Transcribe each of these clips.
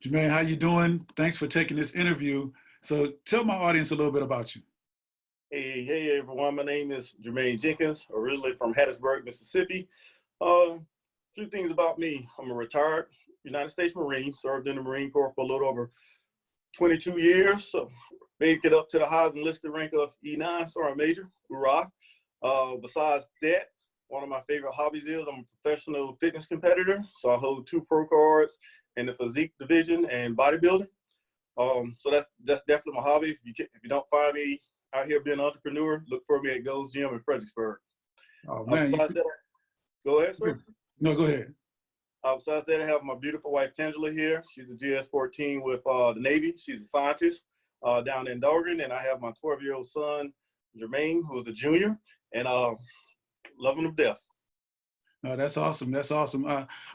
Jermaine, how you doing? Thanks for taking this interview. So tell my audience a little bit about you. Hey everyone. My name is Jermaine Jenkins, originally from Hattiesburg, Mississippi. A few things about me. I'm a retired United States Marine, served in the Marine Corps for a little over 22 years. So made it up to the highest enlisted rank of E9, Sergeant Major. Hoorah. Besides that, one of my favorite hobbies is I'm a professional fitness competitor. So I hold 2 pro cards in the physique division and bodybuilding. So that's definitely my hobby. If you don't find me out here being an entrepreneur, look for me at Gold's Gym in Fredericksburg. Oh man, Besides that, go ahead, sir. No, go ahead. Besides that, I have my beautiful wife Tangela here. She's a GS-14 with the Navy. She's a scientist down in Doggin, and I have my 12-year-old son Jermaine, who's a junior, and loving him to death. No, that's awesome. That's awesome.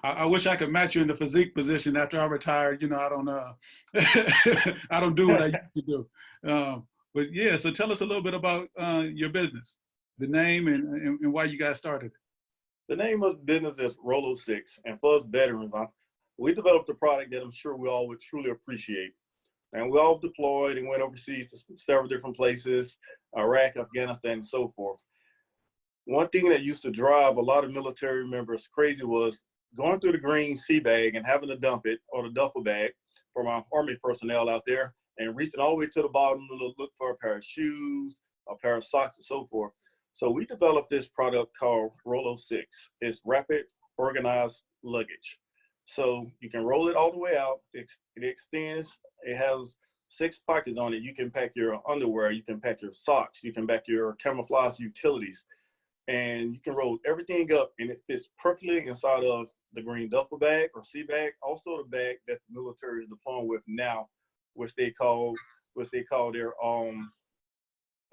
I wish I could match you in the physique position after I retired. You know, I don't I don't do what I used to do. But yeah, so tell us a little bit about your business, the name, and why you guys started. The name of the business is Rolo Six, and for us veterans, we developed a product that I'm sure we all would truly appreciate. And we all deployed and went overseas to several different places, Iraq, Afghanistan, and so forth. One thing that used to drive a lot of military members crazy was going through the green sea bag and having to dump it, or the duffel bag for my Army personnel out there, and reaching all the way to the bottom to look for a pair of shoes, a pair of socks, and so forth. So we developed this product called Rolo Six. It's rapid organized luggage. So you can roll it all the way out. It extends. It has 6 pockets on it. You can pack your underwear. You can pack your socks. You can pack your camouflage utilities. And you can roll everything up, and it fits perfectly inside of the green duffel bag or sea bag. Also the bag that the military is deploying with now, which they call their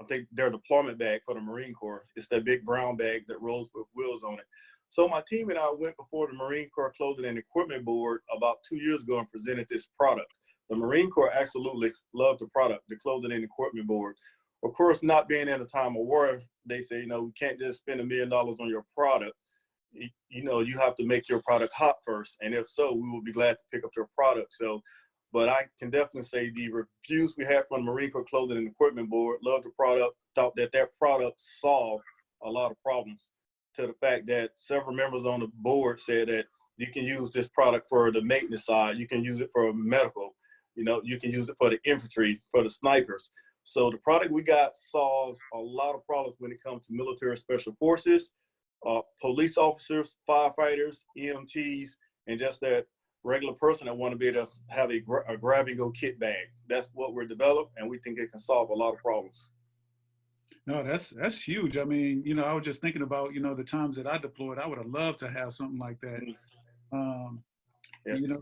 I think their deployment bag for the Marine Corps. It's that big brown bag that rolls with wheels on it. So my team and I went before the Marine Corps Clothing and Equipment Board about 2 years ago and presented this product. The Marine Corps absolutely loved the product, the Clothing and Equipment Board. Of course, not being in a time of war, they say, we can't just spend $1 million on your product. You have to make your product hot first. And if so, we will be glad to pick up your product. So, but I can definitely say the reviews we had from the Marine Corps Clothing and Equipment Board, loved the product, thought that product solved a lot of problems, to the fact that several members on the board said that you can use this product for the maintenance side. You can use it for medical. You can use it for the infantry, for the snipers. So the product we got solves a lot of problems when it comes to military special forces, police officers, firefighters, EMTs, and just that regular person that want to be able to have a grab-and-go kit bag. That's what we're developed, and we think it can solve a lot of problems. No, that's huge. I mean, I was just thinking about, the times that I deployed. I would have loved to have something like that. Yes.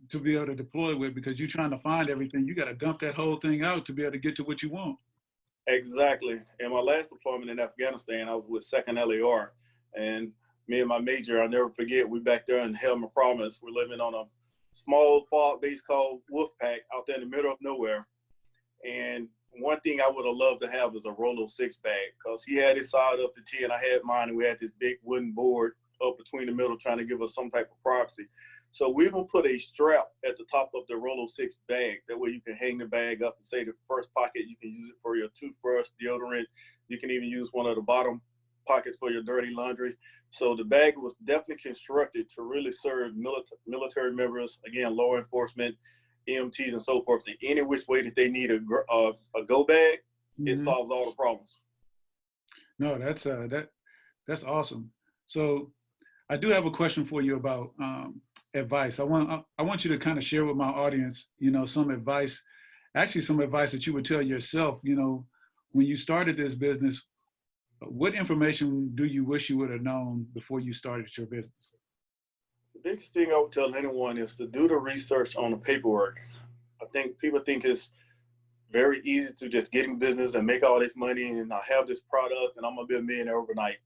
To be able to deploy with, because you're trying to find everything. You got to dump that whole thing out to be able to get to what you want. Exactly. In my last deployment in Afghanistan, I was with 2nd LAR, and me and my major, I'll never forget, we back there in Helmand Province. We're living on a small fog base called Wolfpack out there in the middle of nowhere. And one thing I would have loved to have is a Rolo Six Bag, because he had his side of the T and I had mine, and we had this big wooden board up between the middle trying to give us some type of privacy. So we're going to put a strap at the top of the Rolo Six Bag. That way you can hang the bag up and say the first pocket, you can use it for your toothbrush, deodorant. You can even use one of the bottom pockets for your dirty laundry. So the bag was definitely constructed to really serve military members, again, law enforcement, EMTs, and so forth. In any which way that they need a go bag, it solves all the problems. No, that's awesome. So I do have a question for you about advice. I want you to kind of share with my audience, some advice that you would tell yourself, when you started this business. What information do you wish you would have known before you started your business? The biggest thing I would tell anyone is to do the research on the paperwork. I think people think it's very easy to just get in business and make all this money and I have this product and I'm gonna be a millionaire overnight.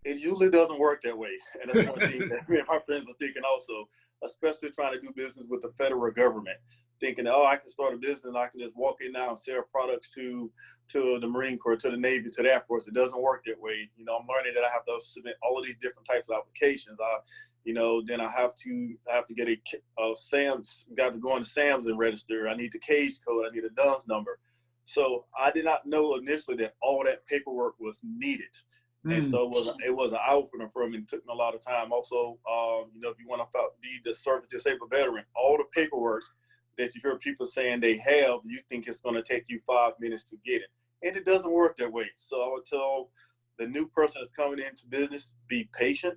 It usually doesn't work that way. And that's one thing that me and my friends were thinking also, especially trying to do business with the federal government, thinking, I can start a business and I can just walk in now and sell products to the Marine Corps, to the Navy, to the Air Force. It doesn't work that way. I'm learning that I have to submit all of these different types of applications. You know, then I have to get a Sam's, got to go into Sam's and register. I need the cage code. I need a DUNS number. So I did not know initially that all that paperwork was needed. And so it was an eye opener for me. It took me a lot of time. Also, you know, if you want to be the service disabled veteran, all the paperwork that you hear people saying they have, you think it's going to take you 5 minutes to get it. And it doesn't work that way. So I would tell the new person that's coming into business, be patient,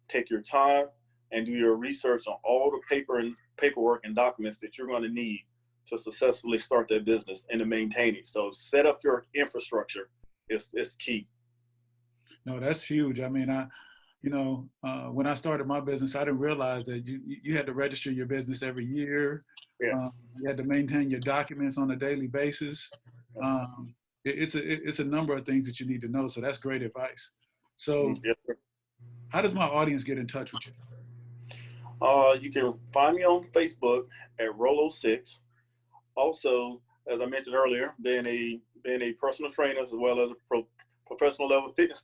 take your time, and do your research on all the paperwork and documents that you're going to need to successfully start that business and to maintain it. So set up your infrastructure is key. No, that's huge. I mean, you know, when I started my business, I didn't realize that you had to register your business every year. Yes. You had to maintain your documents on a daily basis. It's a number of things that you need to know. So that's great advice. So Yes, sir. how does my audience get in touch with you? You can find me on Facebook at Rolo Six. Also, as I mentioned earlier, being a personal trainer as well as a professional level fitness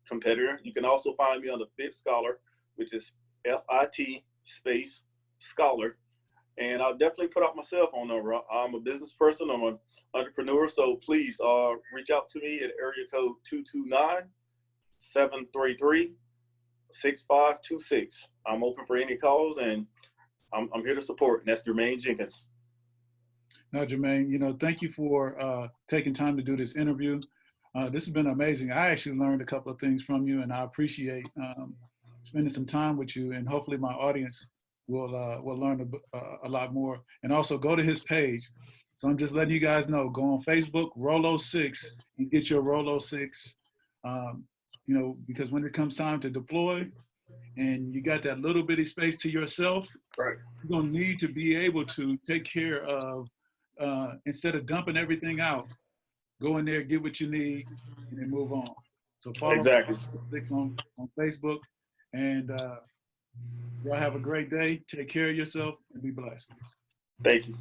competitor, you can also find me on the Fit Scholar, which is FIT space Scholar. And I'll definitely put out my cell phone number. I'm a business person. I'm an entrepreneur. So please reach out to me at area code 229-733-6526. I'm open for any calls, and I'm here to support. And that's Jermaine Jenkins. No, Jermaine, you know, thank you for taking time to do this interview. This has been amazing. I actually learned a couple of things from you, and I appreciate spending some time with you. And hopefully, my audience will learn a lot more. And also, go to his page. So I'm just letting you guys know. Go on Facebook, Rolo Six, and get your Rolo Six. You know, because when it comes time to deploy, and you got that little bitty space to yourself, Right. you're gonna need to be able to take care of. Instead of dumping everything out, go in there, get what you need, and then move on. So follow Exactly. Six on Facebook, and y'all have a great day. Take care of yourself and be blessed. Thank you.